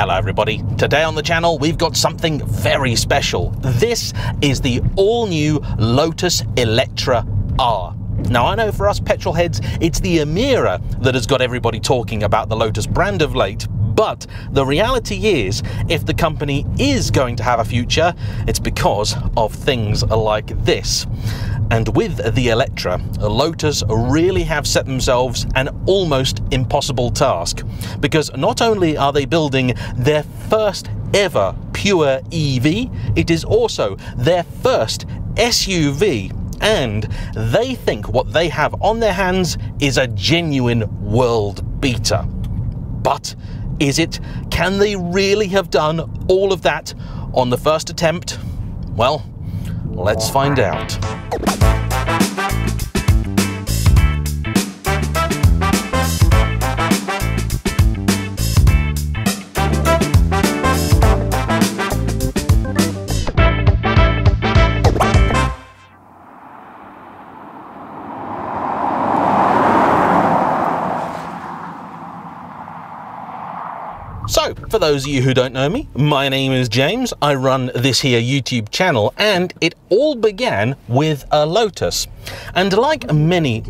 Hello everybody, today on the channel we've got something very special. This is the all-new Lotus Eletre R. Now I know for us petrol heads it's the Emira that has got everybody talking about the Lotus brand of late, but the reality is if the company is going to have a future, it's because of things like this. And with the Eletre, Lotus really have set themselves an almost impossible task, because not only are they building their first ever pure EV, it is also their first SUV, and they think what they have on their hands is a genuine world beater. But is it? Can they really have done all of that on the first attempt? Well, let's find out. So, for those of you who don't know me, my name is James, I run this here YouTube channel, and it all began with a Lotus. And like many...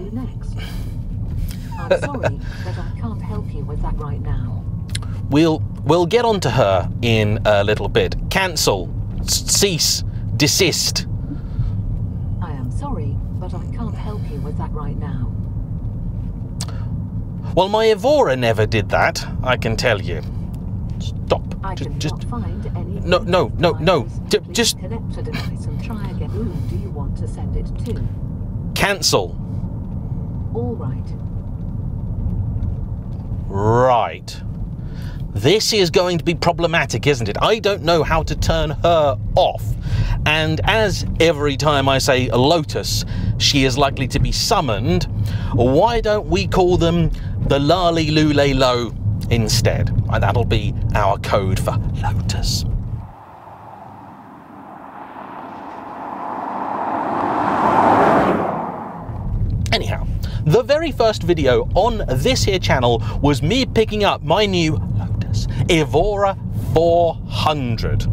I'm sorry, but I can't help you with that right now. We'll get on to her in a little bit. Cancel, cease, desist. I am sorry, but I can't help you with that right now. Well, my Evora never did that, I can tell you. Stop. I cannot find any. No. Just connect the device and try again. Who do you want to send it to? Cancel. All right. Right. This is going to be problematic, isn't it? I don't know how to turn her off. And as every time I say Lotus, she is likely to be summoned, why don't we call them the Lali Lule Lo instead? And that'll be our code for Lotus. Anyhow, the very first video on this here channel was me picking up my new Lotus Evora 400.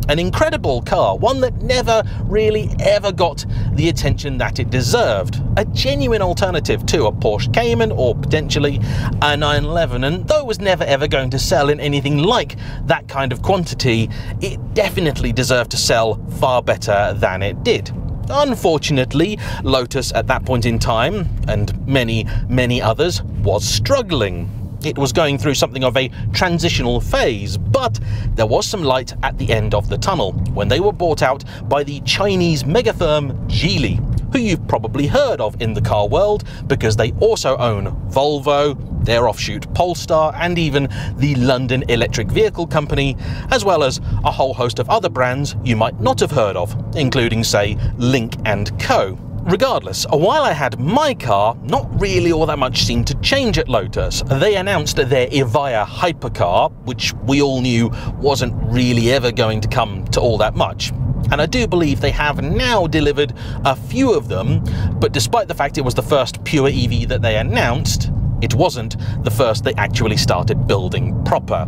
An incredible car, one that never really ever got the attention that it deserved. A genuine alternative to a Porsche Cayman or potentially a 911, and though it was never ever going to sell in anything like that kind of quantity, it definitely deserved to sell far better than it did. Unfortunately, Lotus at that point in time, and many others, was struggling. It was going through something of a transitional phase, but there was some light at the end of the tunnel when they were bought out by the Chinese mega firm Geely, who you've probably heard of in the car world because they also own Volvo, their offshoot Polestar, and even the London Electric Vehicle Company, as well as a whole host of other brands you might not have heard of, including, say, Lynk & Co. Regardless, while I had my car, not really all that much seemed to change at Lotus. They announced their Evija hypercar, which we all knew wasn't really ever going to come to all that much. And I do believe they have now delivered a few of them, but despite the fact it was the first pure EV that they announced, it wasn't the first they actually started building proper.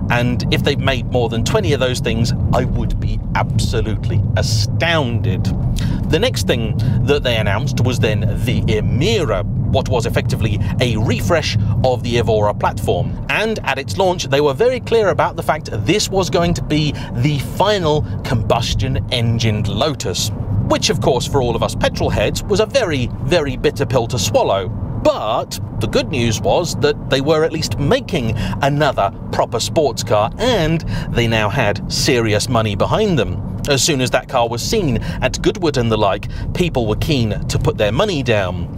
And if they've made more than 20 of those things, I would be absolutely astounded. The next thing that they announced was then the Emira, what was effectively a refresh of the Evora platform. And at its launch, they were very clear about the fact this was going to be the final combustion engined Lotus, which of course for all of us petrol heads was a very bitter pill to swallow. But the good news was that they were at least making another proper sports car, and they now had serious money behind them. As soon as that car was seen at Goodwood and the like, people were keen to put their money down.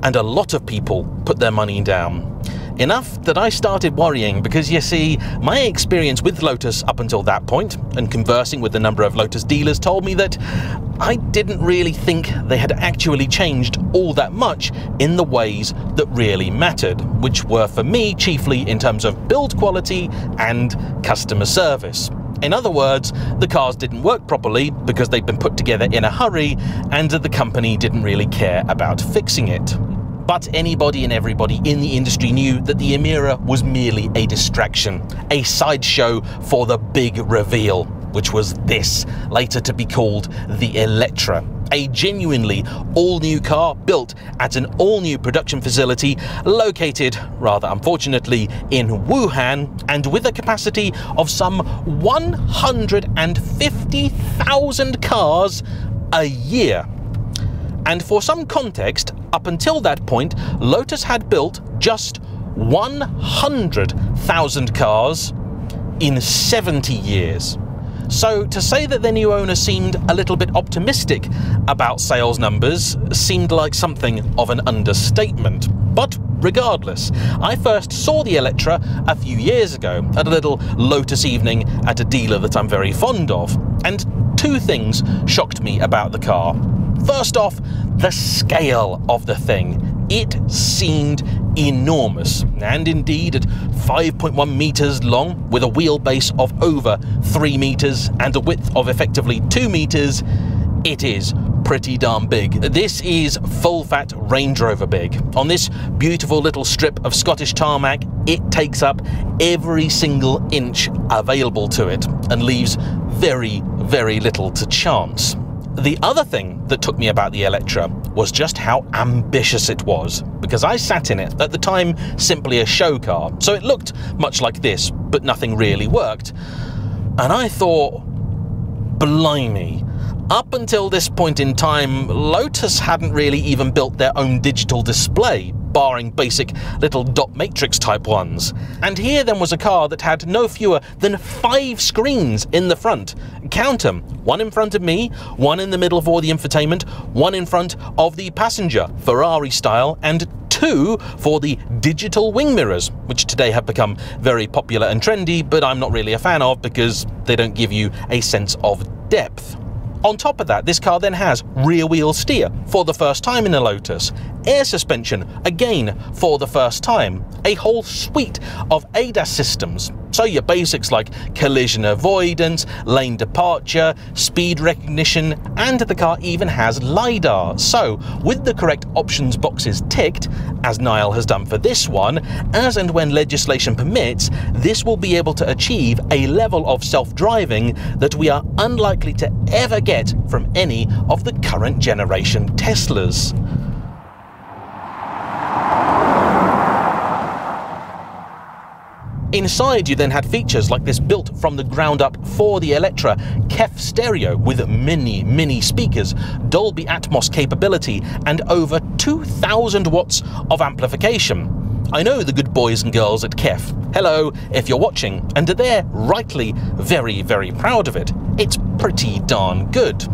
And a lot of people put their money down. Enough that I started worrying, because you see, my experience with Lotus up until that point, and conversing with a number of Lotus dealers, told me that I didn't really think they had actually changed all that much in the ways that really mattered, which were for me chiefly in terms of build quality and customer service. In other words, the cars didn't work properly because they'd been put together in a hurry and the company didn't really care about fixing it. But anybody and everybody in the industry knew that the Emira was merely a distraction, a sideshow for the big reveal, which was this, later to be called the Eletre, a genuinely all-new car built at an all-new production facility located, rather unfortunately, in Wuhan, and with a capacity of some 150,000 cars a year. And for some context, up until that point, Lotus had built just 100,000 cars in 70 years. So to say that their new owner seemed a little bit optimistic about sales numbers seemed like something of an understatement. But regardless, I first saw the Eletre a few years ago at a little Lotus evening at a dealer that I'm very fond of, and two things shocked me about the car. First off, the scale of the thing. It seemed enormous, and indeed at 5.1 meters long, with a wheelbase of over 3 meters and a width of effectively 2 meters, it is pretty darn big. This is full-fat Range Rover big. On this beautiful little strip of Scottish tarmac, it takes up every single inch available to it and leaves very, very little to chance. The other thing that took me about the Eletre was just how ambitious it was, because I sat in it, at the time simply a show car, so it looked much like this, but nothing really worked. And I thought, blimey, up until this point in time, Lotus hadn't really even built their own digital display, barring basic little dot matrix type ones. And here then was a car that had no fewer than 5 screens in the front. Count them. One in front of me, one in the middle for the infotainment, one in front of the passenger, Ferrari style, and 2 for the digital wing mirrors, which today have become very popular and trendy, but I'm not really a fan of because they don't give you a sense of depth. On top of that, this car then has rear-wheel steer for the first time in a Lotus, air suspension, again for the first time, a whole suite of ADAS systems, so your basics like collision avoidance, lane departure, speed recognition, and the car even has LiDAR. So, with the correct options boxes ticked, as Niall has done for this one, as and when legislation permits, this will be able to achieve a level of self-driving that we are unlikely to ever get from any of the current generation Teslas. Inside, you then had features like this built from the ground up for the Eletre KEF stereo with mini speakers, Dolby Atmos capability, and over 2,000 watts of amplification. I know the good boys and girls at KEF. Hello, if you're watching, and they're rightly very, very proud of it. It's pretty darn good.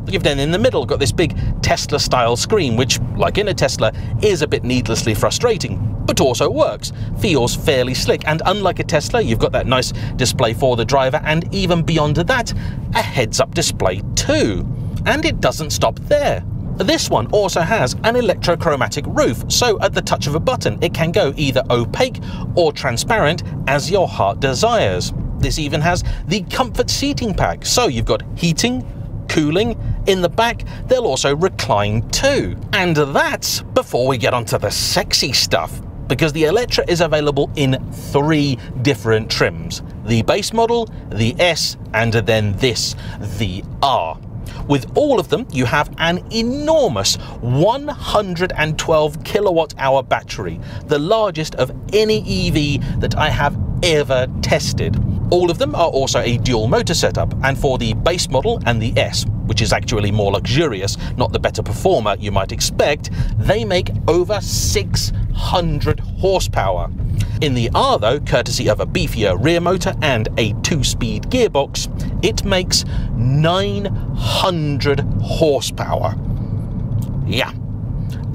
You've then in the middle got this big Tesla-style screen, which, like in a Tesla, is a bit needlessly frustrating, but also works, feels fairly slick, and unlike a Tesla, you've got that nice display for the driver, and even beyond that, a heads-up display too. And it doesn't stop there. This one also has an electrochromatic roof, so at the touch of a button, it can go either opaque or transparent as your heart desires. This even has the comfort seating pack, so you've got heating, cooling. In the back, they'll also recline too. And that's before we get onto the sexy stuff, because the Eletre is available in 3 different trims. The base model, the S, and then this, the R. With all of them, you have an enormous 112 kilowatt-hour battery, the largest of any EV that I have ever tested. All of them are also a dual motor setup, and for the base model and the S, which is actually more luxurious, not the better performer you might expect, they make over 600 horsepower. In the R though, courtesy of a beefier rear motor and a 2-speed gearbox, it makes 900 horsepower. Yeah.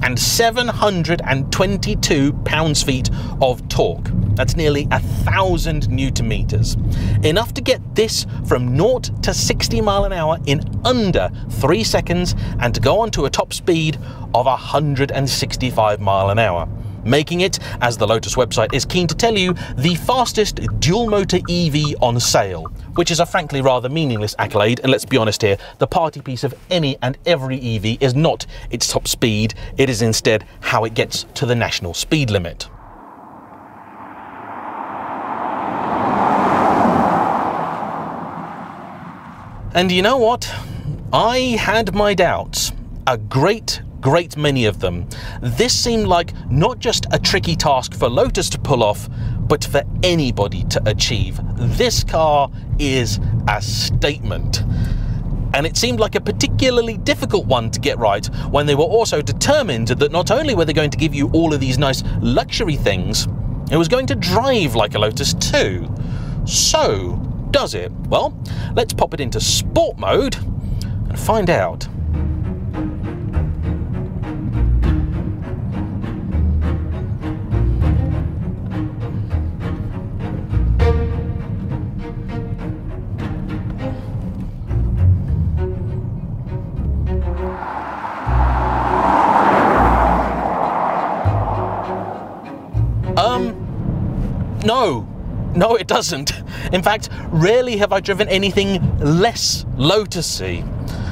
And 722 pounds-feet of torque. That's nearly 1,000 Newton-meters. Enough to get this from 0 to 60 mile an hour in under 3 seconds, and to go on to a top speed of 165 mile an hour. making it, as the Lotus website is keen to tell you, the fastest dual-motor EV on sale, which is a frankly rather meaningless accolade, and let's be honest here, the party piece of any and every EV is not its top speed, it is instead how it gets to the national speed limit. And you know what? I had my doubts. A great many of them. This seemed like not just a tricky task for Lotus to pull off, but for anybody to achieve. This car is a statement. And it seemed like a particularly difficult one to get right when they were also determined that not only were they going to give you all of these nice luxury things, it was going to drive like a Lotus too. So, does it? Well, let's pop it into sport mode and find out. No, it doesn't. In fact, rarely have I driven anything less Lotus-y.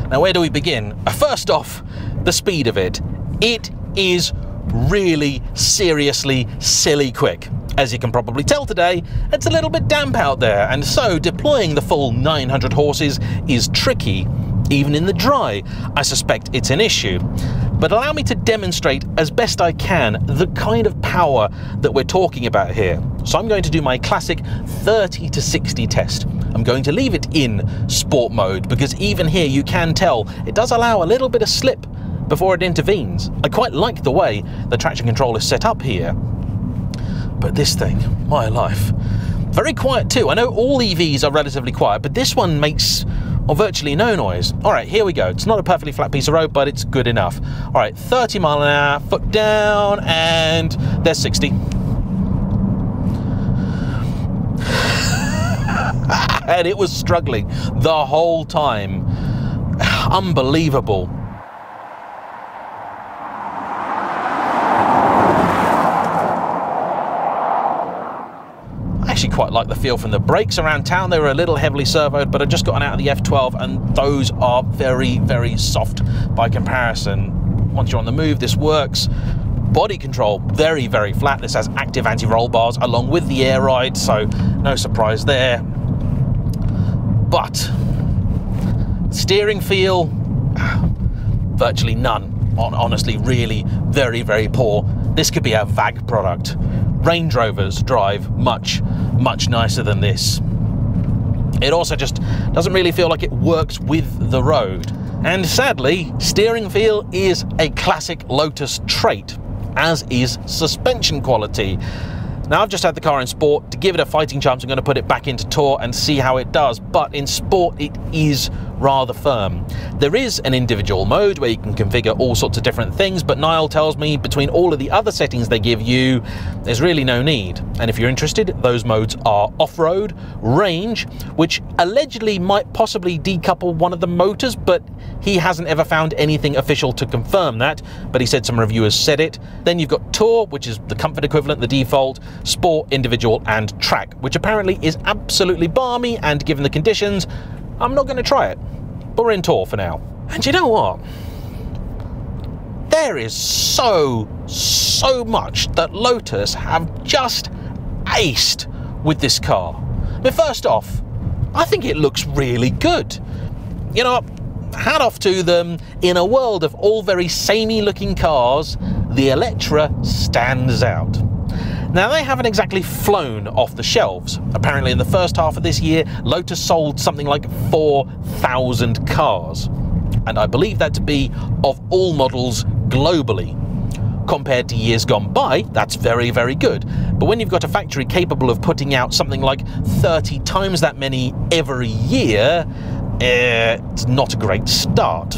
Now, where do we begin? First off, the speed of it. It is really, seriously, silly quick. As you can probably tell today, it's a little bit damp out there, and so deploying the full 900 horses is tricky. Even in the dry, I suspect it's an issue. But allow me to demonstrate as best I can the kind of power that we're talking about here. So I'm going to do my classic 30 to 60 test. I'm going to leave it in sport mode because even here you can tell it does allow a little bit of slip before it intervenes. I quite like the way the traction control is set up here. But this thing, my life. Very quiet too. I know all EVs are relatively quiet, but this one makes virtually no noise. All right, here we go. It's not a perfectly flat piece of road, but it's good enough. All right, 30 mile an hour, foot down, and there's 60. And it was struggling the whole time. Unbelievable. I actually quite like the feel from the brakes around town. They were a little heavily servoed, but I'd just gotten out of the F12 and those are very, very soft by comparison. Once you're on the move, this works. Body control, very, very flat. This has active anti-roll bars along with the air ride, so no surprise there. But steering feel, virtually none. Honestly, really very, very poor. This could be a VAG product. Range Rovers drive much, much nicer than this. It also just doesn't really feel like it works with the road. And sadly, steering feel is a classic Lotus trait, as is suspension quality. Now, I've just had the car in sport. To give it a fighting chance, I'm going to put it back into tour and see how it does. But in sport, it is rather firm. There is an individual mode where you can configure all sorts of different things, but Niall tells me between all of the other settings they give you, there's really no need. And if you're interested, those modes are off-road, range, which allegedly might possibly decouple one of the motors, but he hasn't ever found anything official to confirm that, but he said some reviewers said it. Then you've got Tour, which is the comfort equivalent, the default, Sport, Individual, and Track, which apparently is absolutely balmy, and given the conditions, I'm not going to try it. But we're in Tour for now. And you know what? There is so much that Lotus have just aced with this car. But first off, I think it looks really good. You know, hat off to them. In a world of all very samey looking cars, the Eletre stands out. Now, they haven't exactly flown off the shelves. Apparently in the first half of this year, Lotus sold something like 4,000 cars. And I believe that to be of all models globally. Compared to years gone by, that's very, very good. But when you've got a factory capable of putting out something like 30 times that many every year, it's not a great start.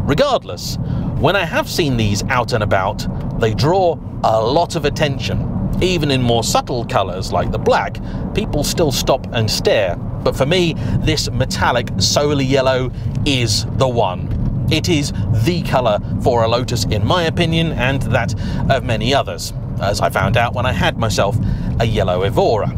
Regardless, when I have seen these out and about, they draw a lot of attention. Even in more subtle colours like the black, people still stop and stare. But for me, this metallic solar yellow is the one. It is the colour for a Lotus in my opinion, and that of many others. as I found out when I had myself a yellow Evora.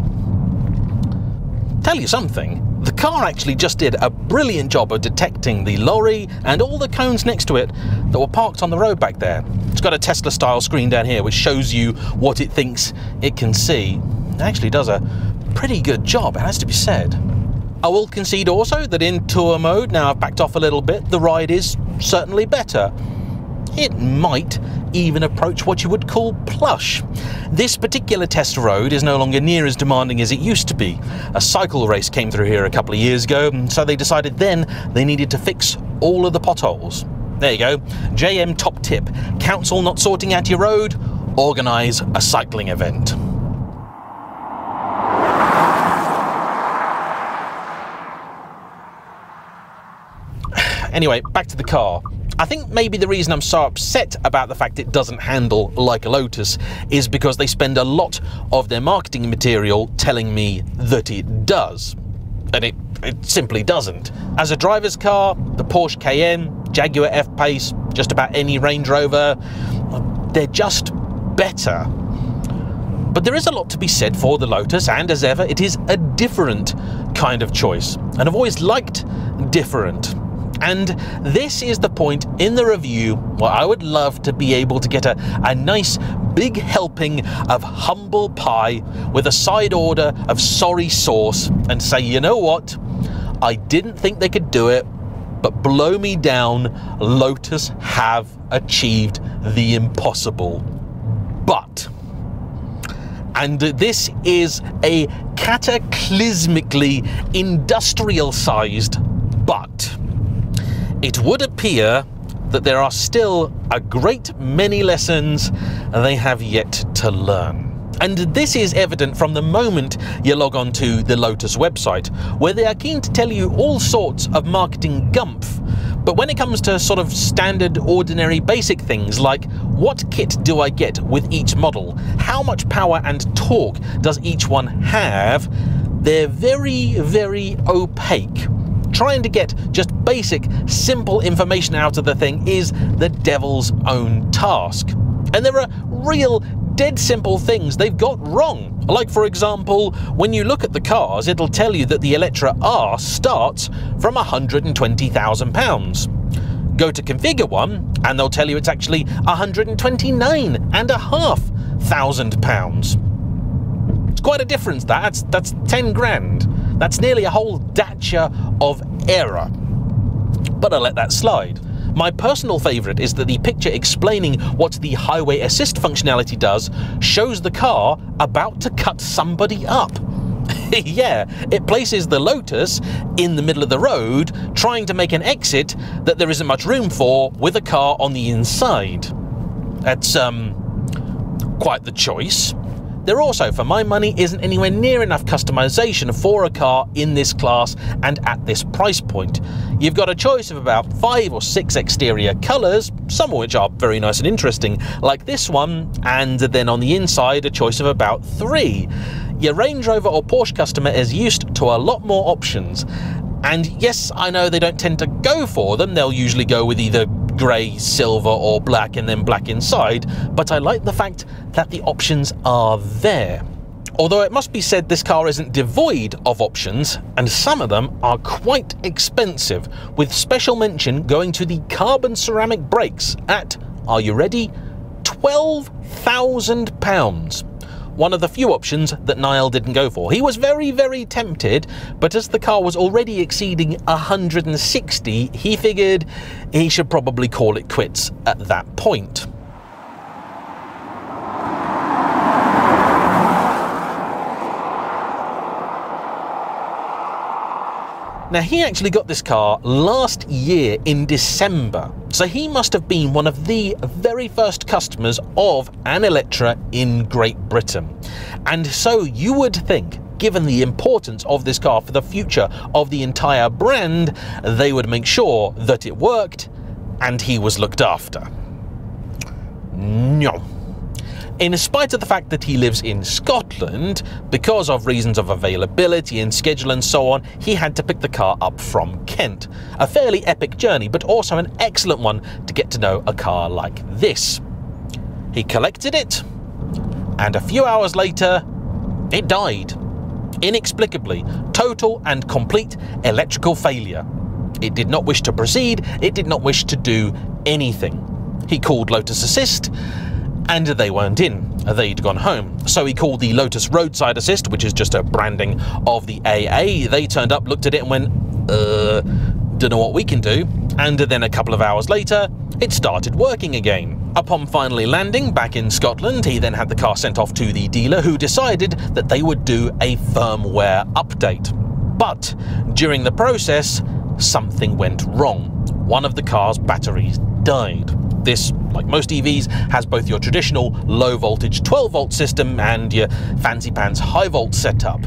Tell you something, the car actually just did a brilliant job of detecting the lorry and all the cones next to it that were parked on the road back there. It's got a Tesla-style screen down here which shows you what it thinks it can see. It actually does a pretty good job, it has to be said. I will concede also that in tour mode, now I've backed off a little bit, the ride is certainly better. It might even approach what you would call plush. This particular test road is no longer near as demanding as it used to be. A cycle race came through here a couple of years ago, so they decided then they needed to fix all of the potholes. There you go, JM top tip. Council not sorting out your road? Organise a cycling event. Anyway, back to the car. I think maybe the reason I'm so upset about the fact it doesn't handle like a Lotus is because they spend a lot of their marketing material telling me that it does. And it simply doesn't. As a driver's car, the Porsche Cayenne, Jaguar F-Pace, just about any Range Rover, they're just better. But there is a lot to be said for the Lotus, and as ever, it is a different kind of choice. And I've always liked different. And this is the point in the review where I would love to be able to get a nice big helping of humble pie with a side order of sorry sauce and say, you know what, I didn't think they could do it, but blow me down, Lotus have achieved the impossible. But, and this is a cataclysmically industrial-sized but, it would appear that there are still a great many lessons they have yet to learn. And this is evident from the moment you log on to the Lotus website, where they are keen to tell you all sorts of marketing gumph. But when it comes to sort of standard, ordinary, basic things like what kit do I get with each model, how much power and torque does each one have, they're very, very opaque. Trying to get just basic, simple information out of the thing is the devil's own task. And there are real, dead simple things they've got wrong. Like, for example, when you look at the cars, it'll tell you that the Eletre R starts from £120,000. Go to configure one, and they'll tell you it's actually £129,500. It's quite a difference, that's 10 grand. That's nearly a whole Dacia of error. But I'll let that slide. My personal favourite is that the picture explaining what the highway assist functionality does shows the car about to cut somebody up. Yeah, it places the Lotus in the middle of the road, trying to make an exit that there isn't much room for with a car on the inside. That's, quite the choice. There also, for my money, isn't anywhere near enough customization for a car in this class and at this price point. You've got a choice of about 5 or 6 exterior colours, some of which are very nice and interesting, like this one, and then on the inside a choice of about 3. Your Range Rover or Porsche customer is used to a lot more options. And yes, I know they don't tend to go for them, they'll usually go with either grey, silver or black and then black inside, but I like the fact that the options are there. Although it must be said this car isn't devoid of options, and some of them are quite expensive, with special mention going to the carbon ceramic brakes at, are you ready, £12,000. One of the few options that Niall didn't go for. He was very, very tempted, but as the car was already exceeding 160, he figured he should probably call it quits at that point. Now, he actually got this car last year in December, so he must have been one of the very first customers of an Eletre in Great Britain. And so you would think, given the importance of this car for the future of the entire brand, they would make sure that it worked and he was looked after. No. In spite of the fact that he lives in Scotland, because of reasons of availability and schedule and so on, he had to pick the car up from Kent. A fairly epic journey, but also an excellent one to get to know a car like this. He collected it, and a few hours later, it died. Inexplicably, total and complete electrical failure. It did not wish to proceed, it did not wish to do anything. He called Lotus Assist, and they weren't in. They'd gone home. So he called the Lotus Roadside Assist, which is just a branding of the AA. They turned up, looked at it and went, don't know what we can do. And then a couple of hours later, it started working again. Upon finally landing back in Scotland, he then had the car sent off to the dealer, who decided that they would do a firmware update. But during the process, something went wrong. One of the car's batteries died. This, like most EVs, has both your traditional low-voltage 12-volt system and your fancy-pants high-volt setup.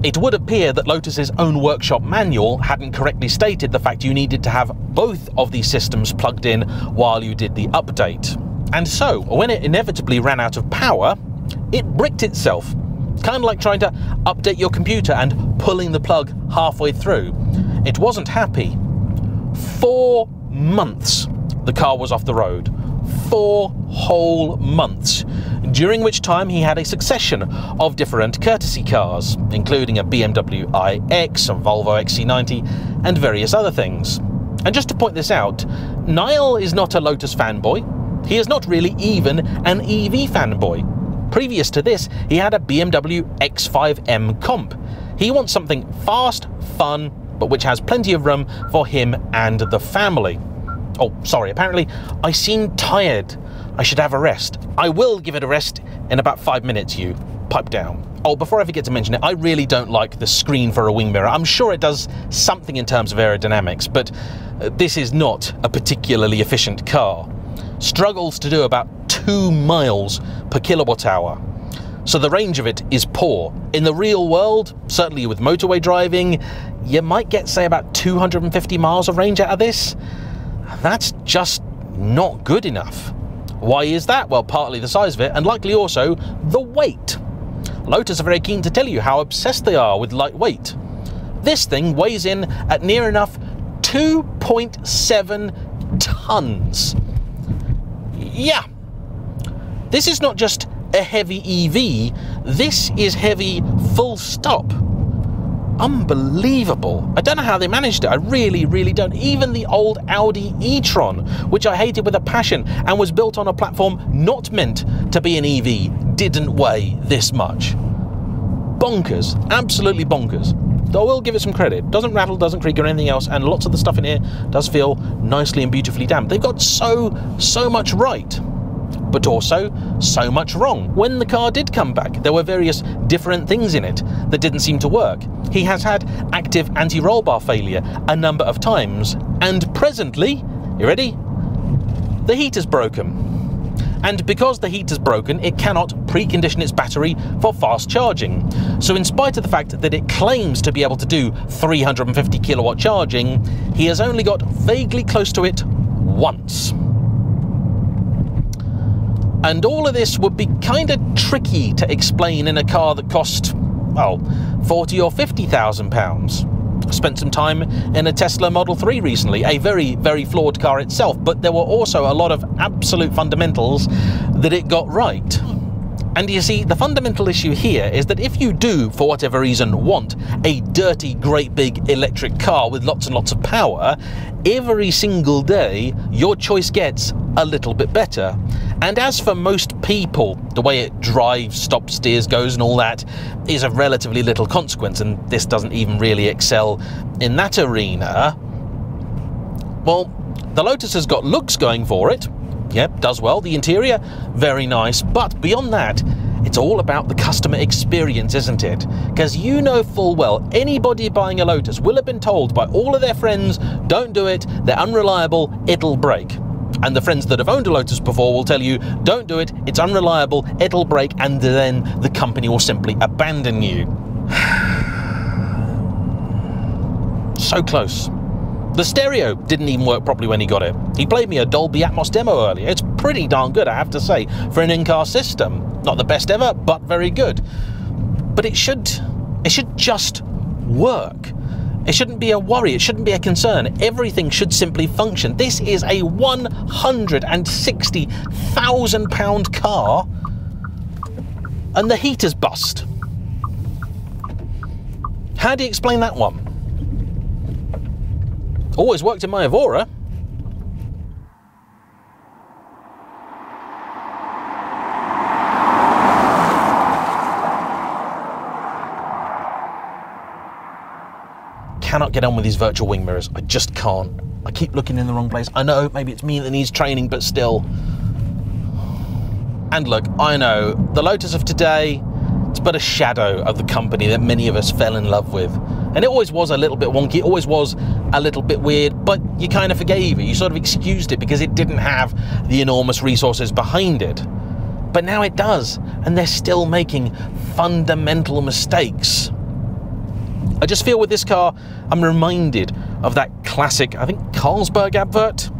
It would appear that Lotus's own workshop manual hadn't correctly stated the fact you needed to have both of these systems plugged in while you did the update. And so, when it inevitably ran out of power, it bricked itself. Kind of like trying to update your computer and pulling the plug halfway through. It wasn't happy. 4 months the car was off the road. 4 whole months, during which time he had a succession of different courtesy cars, including a BMW iX, a Volvo XC90, and various other things. And just to point this out, Niall is not a Lotus fanboy. He is not really even an EV fanboy. Previous to this, he had a BMW X5M comp. He wants something fast, fun, but which has plenty of room for him and the family. Oh, sorry, apparently I seem tired. I should have a rest. I will give it a rest in about 5 minutes, you. Pipe down. Oh, before I forget to mention it, I really don't like the screen for a wing mirror. I'm sure it does something in terms of aerodynamics, but this is not a particularly efficient car. Struggles to do about 2 miles per kilowatt hour. So the range of it is poor. In the real world, certainly with motorway driving, you might get, say, about 250 miles of range out of this. That's just not good enough. Why is that? Well, partly the size of it, and likely also the weight. Lotus are very keen to tell you how obsessed they are with lightweight. This thing weighs in at near enough 2.7 tons. Yeah. This is not just a heavy EV, this is heavy full stop. Unbelievable. I don't know how they managed it. I really, really don't. Even the old Audi e-tron, which I hated with a passion and was built on a platform not meant to be an EV, didn't weigh this much. Bonkers. Absolutely bonkers. Though I will give it some credit. Doesn't rattle, doesn't creak or anything else, and lots of the stuff in here does feel nicely and beautifully damped. They've got so much right, but also so much wrong. When the car did come back, there were various different things in it that didn't seem to work. He has had active anti-roll bar failure a number of times, and presently, you ready? The heater's broken. And because the heater's broken, it cannot precondition its battery for fast charging. So in spite of the fact that it claims to be able to do 350 kilowatt charging, he has only got vaguely close to it once. And all of this would be kind of tricky to explain in a car that cost, well, £40,000 or £50,000. I spent some time in a Tesla Model 3 recently, a very, very flawed car itself, but there were also a lot of absolute fundamentals that it got right. And you see, the fundamental issue here is that if you do, for whatever reason, want a dirty, great big electric car with lots and lots of power, every single day your choice gets a little bit better. And as for most people, the way it drives, stops, steers, goes and all that is of relatively little consequence, and this doesn't even really excel in that arena. Well, the Lotus has got looks going for it. Yep, does well. The interior, very nice. But beyond that, it's all about the customer experience, isn't it? Because you know full well, anybody buying a Lotus will have been told by all of their friends, don't do it, they're unreliable, it'll break. And the friends that have owned a Lotus before will tell you, don't do it, it's unreliable, it'll break, and then the company will simply abandon you. So close. The stereo didn't even work properly when he got it. He played me a Dolby Atmos demo earlier. It's pretty darn good, I have to say, for an in-car system. Not the best ever, but very good. But it should just work. It shouldn't be a worry, it shouldn't be a concern. Everything should simply function. This is a £160,000 car and the heater's bust. How do you explain that one? Always worked in my Evora. Cannot get on with these virtual wing mirrors. I just can't. I keep looking in the wrong place. I know maybe it's me that needs training, but still. And look, I know the Lotus of today, it's but a shadow of the company that many of us fell in love with. And it always was a little bit wonky, it always was a little bit weird, but you kind of forgave it. You sort of excused it because it didn't have the enormous resources behind it. But now it does, and they're still making fundamental mistakes. I just feel with this car, I'm reminded of that classic, I think, Carlsberg advert.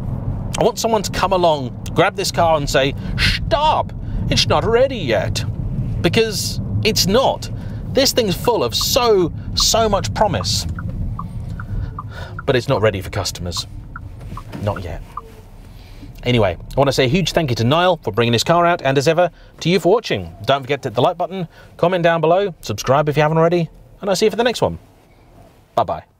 I want someone to come along, grab this car and say, stop, it's not ready yet. Because it's not. This thing's full of so much promise. But it's not ready for customers. Not yet. Anyway, I want to say a huge thank you to Niall for bringing this car out, and as ever, to you for watching. Don't forget to hit the like button, comment down below, subscribe if you haven't already, and I'll see you for the next one. Bye-bye.